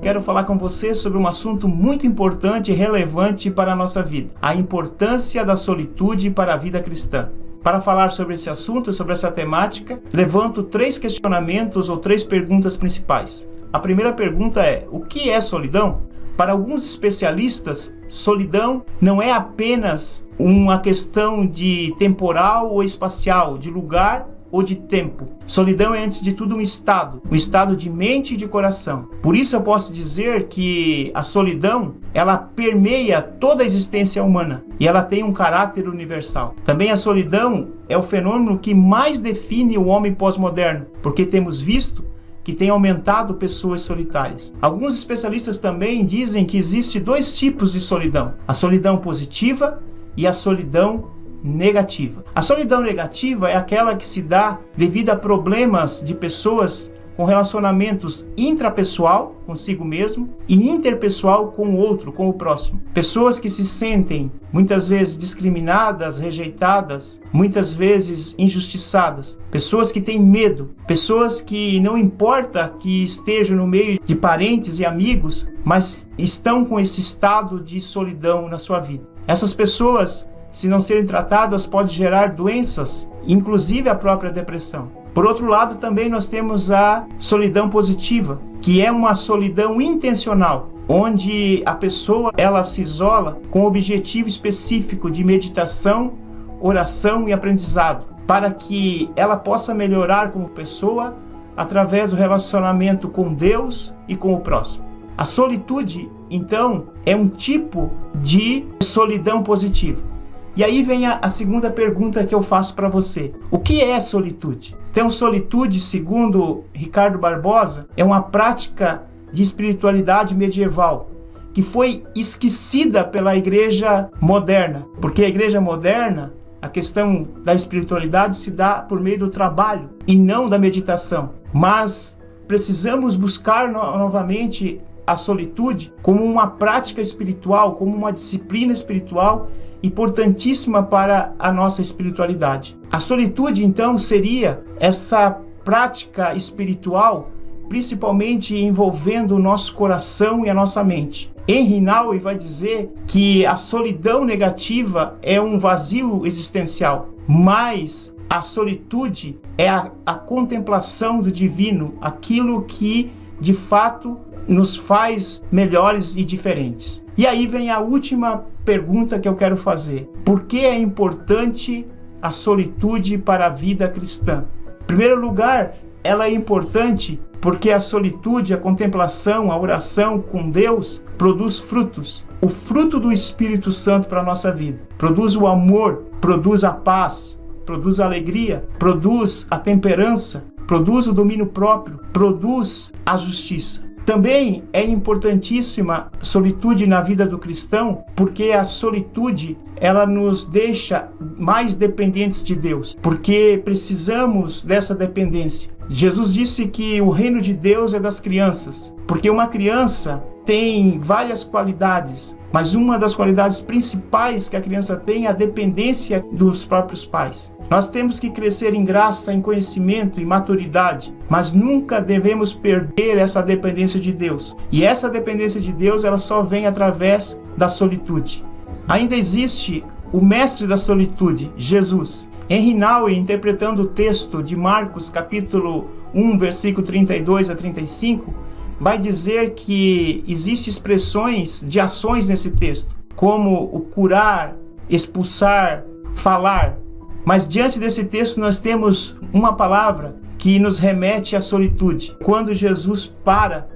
quero falar com você sobre um assunto muito importante e relevante para a nossa vida: a importância da solitude para a vida cristã. Para falar sobre esse assunto, sobre essa temática, levanto 3 questionamentos ou 3 perguntas principais. A primeira pergunta é: o que é solidão? Para alguns especialistas, solidão não é apenas uma questão de temporal ou espacial, de lugar ou de tempo. Solidão é, antes de tudo, um estado de mente e de coração. Por isso eu posso dizer que a solidão, ela permeia toda a existência humana e ela tem um caráter universal. Também a solidão é o fenômeno que mais define o homem pós-moderno, porque temos visto que tem aumentado pessoas solitárias. Alguns especialistas também dizem que existe 2 tipos de solidão: a solidão positiva e a solidão negativa. A solidão negativa é aquela que se dá devido a problemas de pessoas com relacionamentos intrapessoal consigo mesmo e interpessoal com o outro, com o próximo. Pessoas que se sentem muitas vezes discriminadas, rejeitadas, muitas vezes injustiçadas. Pessoas que têm medo, pessoas que não importa que estejam no meio de parentes e amigos, mas estão com esse estado de solidão na sua vida. Essas pessoas, se não serem tratadas, pode gerar doenças, inclusive a própria depressão. Por outro lado, também nós temos a solidão positiva, que é uma solidão intencional, onde a pessoa ela se isola com o objetivo específico de meditação, oração e aprendizado, para que ela possa melhorar como pessoa através do relacionamento com Deus e com o próximo. A solitude, então, é um tipo de solidão positiva. E aí vem a segunda pergunta que eu faço para você: o que é solitude? Então, solitude, segundo Ricardo Barbosa, é uma prática de espiritualidade medieval que foi esquecida pela igreja moderna, porque a igreja moderna, a questão da espiritualidade se dá por meio do trabalho e não da meditação. Mas precisamos buscar novamente a solitude como uma prática espiritual, como uma disciplina espiritual importantíssima para a nossa espiritualidade. A solitude, então, seria essa prática espiritual, principalmente envolvendo o nosso coração e a nossa mente. Henri Nouwen vai dizer que a solidão negativa é um vazio existencial, mas a solitude é a contemplação do divino, aquilo que, de fato, nos faz melhores e diferentes. E aí vem a última pergunta que eu quero fazer: por que é importante a solitude para a vida cristã? Em primeiro lugar, ela é importante porque a solitude, a contemplação, a oração com Deus produz frutos. O fruto do Espírito Santo para a nossa vida produz o amor, produz a paz, produz a alegria, produz a temperança, produz o domínio próprio, produz a justiça. Também é importantíssima a solitude na vida do cristão, porque a solitude ela nos deixa mais dependentes de Deus, porque precisamos dessa dependência. Jesus disse que o reino de Deus é das crianças, porque uma criança tem várias qualidades, mas uma das qualidades principais que a criança tem é a dependência dos próprios pais. Nós temos que crescer em graça, em conhecimento, em maturidade, mas nunca devemos perder essa dependência de Deus. E essa dependência de Deus, ela só vem através da solitude. Ainda existe o mestre da solitude, Jesus. Henri Nouwen, interpretando o texto de Marcos, capítulo 1, versículo 32 a 35, vai dizer que existem expressões de ações nesse texto, como o curar, expulsar, falar. Mas diante desse texto nós temos uma palavra que nos remete à solitude. Quando Jesus para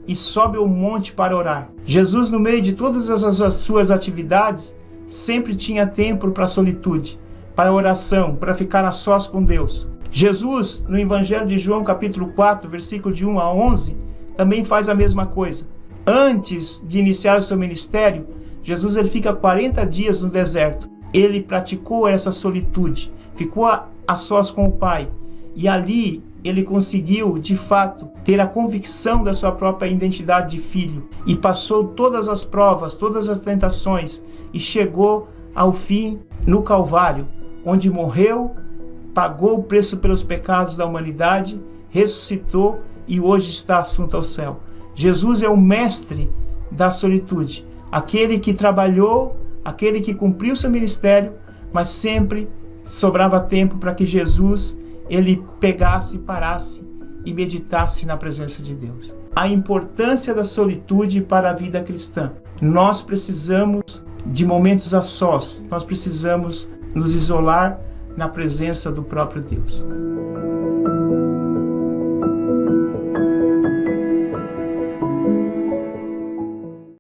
e sobe ao monte para orar. Jesus, no meio de todas as suas atividades, sempre tinha tempo para a solitude, para a oração, para ficar a sós com Deus. Jesus, no Evangelho de João, capítulo 4, versículo de 1 a 11, também faz a mesma coisa. Antes de iniciar o seu ministério, Jesus ele fica 40 dias no deserto. Ele praticou essa solitude, ficou a sós com o Pai. E ali ele conseguiu, de fato, ter a convicção da sua própria identidade de filho. E passou todas as provas, todas as tentações. E chegou ao fim no Calvário, onde morreu, pagou o preço pelos pecados da humanidade, ressuscitou e hoje está assunto ao céu. Jesus é o mestre da solitude, aquele que trabalhou, aquele que cumpriu seu ministério, mas sempre sobrava tempo para que Jesus ele pegasse, parasse e meditasse na presença de Deus. A importância da solitude para a vida cristã. Nós precisamos de momentos a sós, nós precisamos nos isolar na presença do próprio Deus.